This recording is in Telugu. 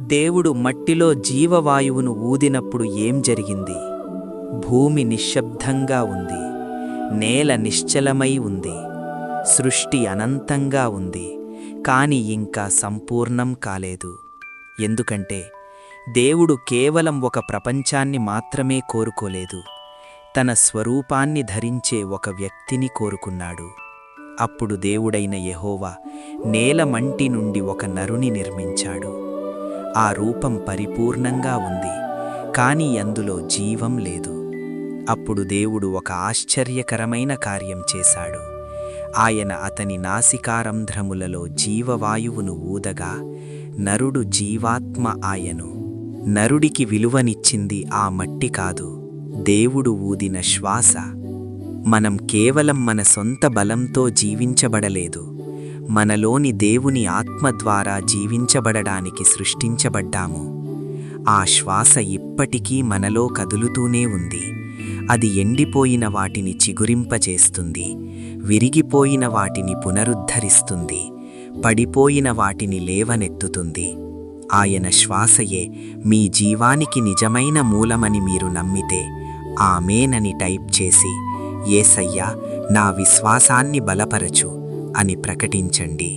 దేవుడు మట్టిలో జీవవాయువును ఊదినప్పుడు ఏం జరిగింది? భూమి నిశ్శబ్దంగా ఉంది, నేల నిశ్చలమై ఉంది, సృష్టి అనంతంగా ఉంది. కాని ఇంకా సంపూర్ణం కాలేదు. ఎందుకంటే దేవుడు కేవలం ఒక ప్రపంచాన్ని మాత్రమే కోరుకోలేదు, తన స్వరూపాన్ని ధరించే ఒక వ్యక్తిని కోరుకున్నాడు. అప్పుడు దేవుడైన యెహోవా నేలమంటి నుండి ఒక నరుని నిర్మించాడు. ఆ రూపం పరిపూర్ణంగా ఉంది, కాని అందులో జీవం లేదు. అప్పుడు దేవుడు ఒక ఆశ్చర్యకరమైన కార్యం చేశాడు. ఆయన అతని నాసికారంధ్రములలో జీవవాయువును ఊదగా నరుడు జీవాత్మ ఆయను. నరుడికి విలువనిచ్చింది ఆ మట్టి కాదు, దేవుడు ఊదిన శ్వాస. మనం కేవలం మన సొంత బలంతో జీవించబడలేదు, మనలోని దేవుని ఆత్మ ద్వారా జీవించబడడానికి సృష్టించబడ్డాము. ఆ శ్వాస ఇప్పటికీ మనలో కదులుతూనే ఉంది. అది ఎండిపోయిన వాటిని చిగురింపచేస్తుంది, విరిగిపోయిన వాటిని పునరుద్ధరిస్తుంది, పడిపోయిన వాటిని లేవనెత్తుతుంది. ఆయన శ్వాసయే మీ జీవానికి నిజమైన మూలమని మీరు నమ్మితే ఆమేనని టైప్ చేసి, యేసయ్యా నా విశ్వాసాన్ని బలపరచు అని ప్రకటించండి.